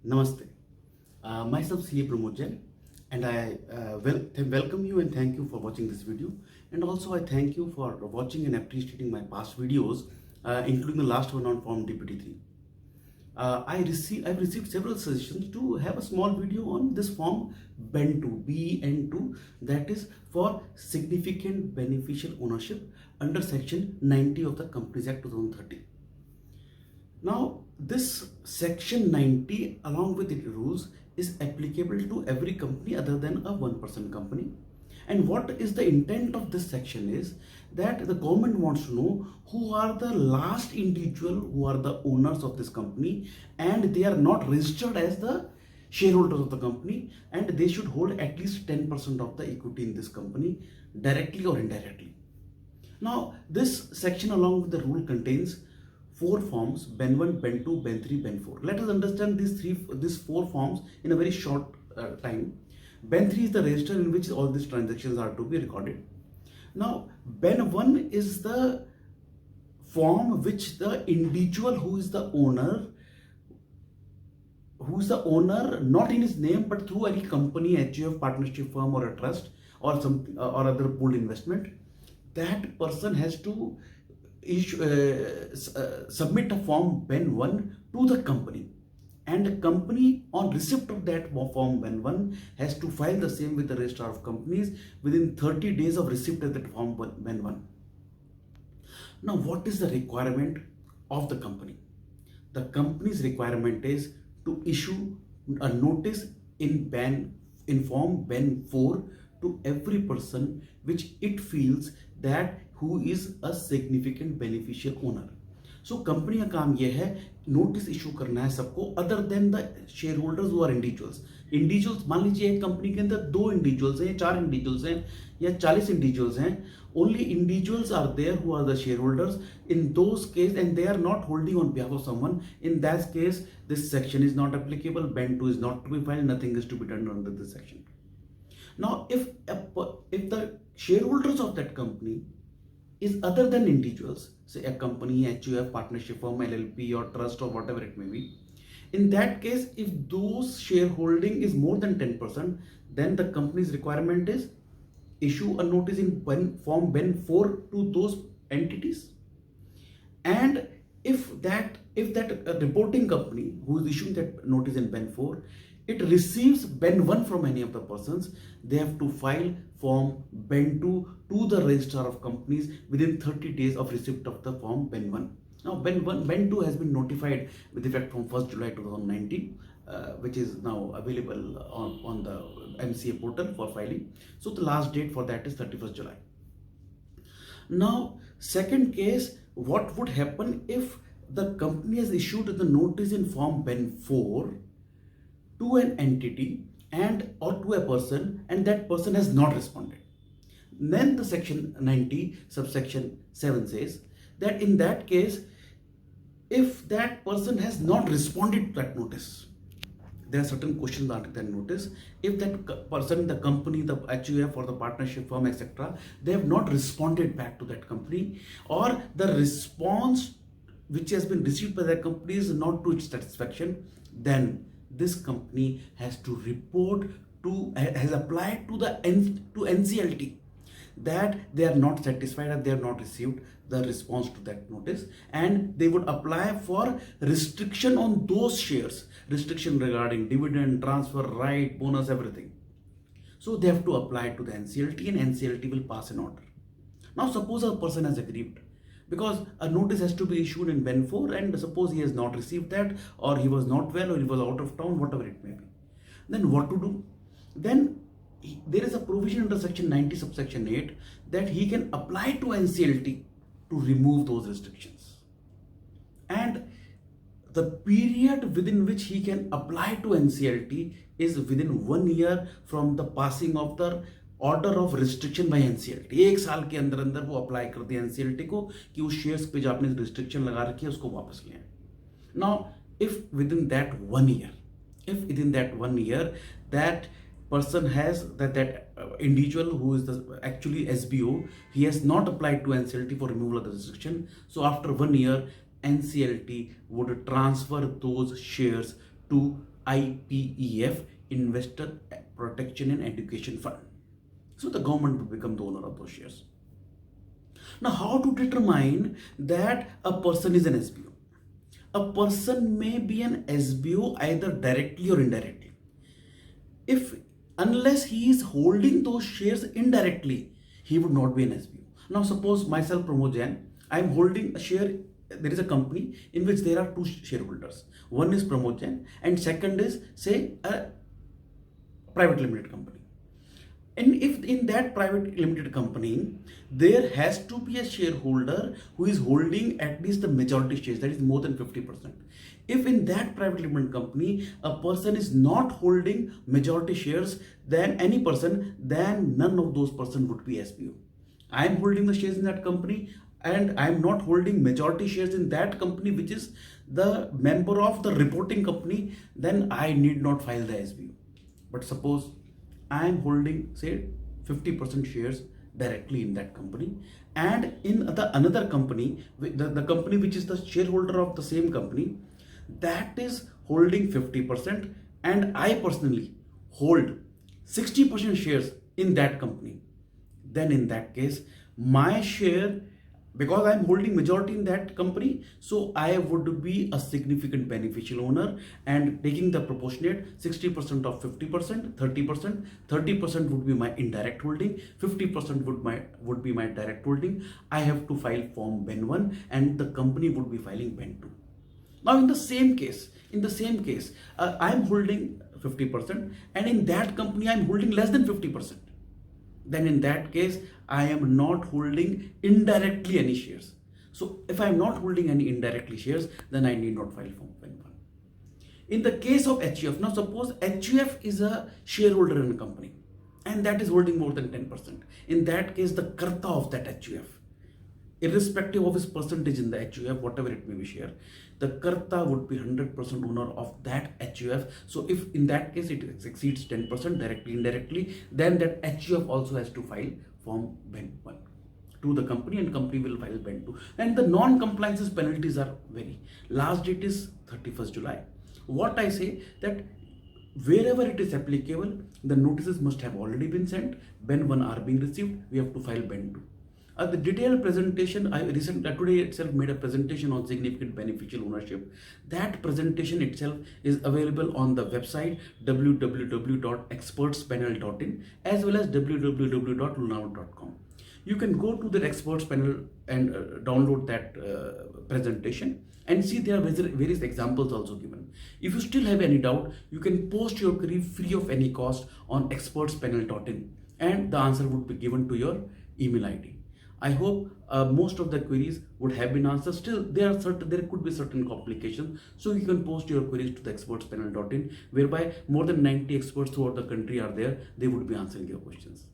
Namaste. Myself CA Pramod Jain, and I welcome you and thank you for watching this video. And also I thank you for watching and appreciating my past videos, including the last one on Form DPT3. I've received several suggestions to have a small video on this form BEN2, BEN2, that is for significant beneficial ownership under section 90 of the Companies Act 2013. Now, this section 90 along with its rules is applicable to every company other than a one-person company. And what is the intent of this section is that the government wants to know who are the last individual who are the owners of this company, and they are not registered as the shareholders of the company, and they should hold at least 10% of the equity in this company directly or indirectly. Now, this section along with the rule contains four forms: BEN1, BEN2, BEN3, BEN4. Let us understand these four forms in a very short time. BEN3 is the register in which all these transactions are to be recorded. Now, BEN1 is the form which the individual who is the owner not in his name but through any company, HUF, partnership firm or a trust or some or other pooled investment, that person has to submit a form BEN1 to the company, and the company on receipt of that form BEN1 has to file the same with the registrar of companies within 30 days of receipt of that form BEN1. Now, what is the requirement of the company? The company's requirement is to issue a notice in form BEN4 to every person which it feels that who is a significant beneficial owner. So company का काम यह है notice issue करना है सबको other than the share holders who are individuals. मान लीजिए एक कंपनी के अंदर 2 इंडिविजुअल्स हैं, 4 इंडिविजुअल्स हैं या 40 इंडिविजुअल्स हैं, only individuals are there who are the share holders in those case and they are not holding on behalf of someone, in that case this section is not applicable, BEN2 is not to be filed, nothing is to be done under this section. Now, if the shareholders of that company is other than individuals, say a company, HUF, partnership firm, LLP or trust or whatever it may be, in that case, if those shareholding is more than 10%, then the company's requirement is issue a notice in form BEN4 to those entities. And if that reporting company who is issuing that notice in BEN4, it receives BEN1 from any of the persons, they have to file form BEN2 to the registrar of companies within 30 days of receipt of the form BEN1. Now, BEN2 has been notified with effect from 1st July 2019, which is now available on the MCA portal for filing. So the last date for that is 31st July. Now, second case, what would happen if the company has issued the notice in form BEN4 to an entity and or to a person, and that person has not responded? Then the section 90 subsection 7 says that in that case, if that person has not responded to that notice, there are certain questions under that notice. If that person, the company, the HUF or the partnership firm, etc., they have not responded back to that company, or the response which has been received by that company is not to its satisfaction, then this company has to report has applied to NCLT that they are not satisfied and they have not received the response to that notice, and they would apply for restriction on those shares, restriction regarding dividend, transfer, right, bonus, everything. So they have to apply to the NCLT, and NCLT will pass an order. Now, suppose a person has aggrieved, because a notice has to be issued in BEN4, and suppose he has not received that, or he was not well, or he was out of town, whatever it may be. Then what to do? Then there is a provision under section 90 subsection 8 that he can apply to NCLT to remove those restrictions. And the period within which he can apply to NCLT is within 1 year from the passing of the order of restriction by NCLT. 1 साल के अंदर अंदर वो apply कर दिया NCLT को कि उस शेयर्स पे जो आपने रिस्ट्रिक्शन लगा रखी है उसको वापस लें। Now if with in that 1 year that person has that individual who is the actually SBO, he has not applied to NCLT for removal of the restriction, so after 1 year NCLT would transfer those shares to IPEF, Investor Protection and Education Fund. So the government will become the owner of those shares. Now, how to determine that a person is an SBO? A person may be an SBO either directly or indirectly. If unless he is holding those shares indirectly, he would not be an SBO. Now, suppose myself, Pramod Jain, I am holding a share. There is a company in which there are two shareholders. One is Pramod Jain, and second is, say, a private limited company. And if in that private limited company, there has to be a shareholder who is holding at least the majority shares, that is more than 50%. If in that private limited company, a person is not holding majority shares, then any person, then none of those persons would be SBO. I am holding the shares in that company, and I am not holding majority shares in that company, which is the member of the reporting company, then I need not file the SBO. But suppose I am holding, say, 50% shares directly in that company, and in the another company, the company which is the shareholder of the same company, that is holding 50%, and I personally hold 60% shares in that company. Then in that case, my share, because I'm holding majority in that company, so I would be a significant beneficial owner, and taking the proportionate 60% of 50%, 30%, 30% would be my indirect holding, 50% would be my direct holding. I have to file form Ben 1, and the company would be filing Ben 2. Now in the same case, I'm holding 50%, and in that company I'm holding less than 50%. Then in that case, I am not holding indirectly any shares. So if I am not holding any indirectly shares, then I need not file form Ben 1. In the case of HUF, now suppose HUF is a shareholder in a company, and that is holding more than 10%. In that case, the karta of that HUF, irrespective of his percentage in the HUF, whatever it may be share, the karta would be 100% owner of that HUF. So if in that case it exceeds 10% directly, indirectly, then that HUF also has to file form Ben 1 to the company, and company will file Ben 2. And the non-compliances penalties are very. Last date is 31st July. What I say that wherever it is applicable, the notices must have already been sent. Ben 1 are being received. We have to file Ben 2. The detailed presentation, I today itself made a presentation on significant beneficial ownership. That presentation itself is available on the website www.expertspanel.in as well as www.lunawat.com. You can go to the experts panel and download that presentation and see there are various examples also given. If you still have any doubt, you can post your query free of any cost on expertspanel.in, and the answer would be given to your email ID. I hope most of the queries would have been answered. Still, there could be certain complications. So you can post your queries to the expertspanel.in, whereby more than 90 experts throughout the country are there. They would be answering your questions.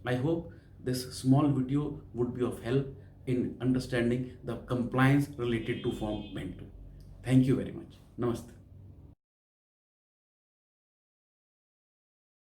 I hope this small video would be of help in understanding the compliance related to form Ben 2. Thank you very much. Namaste.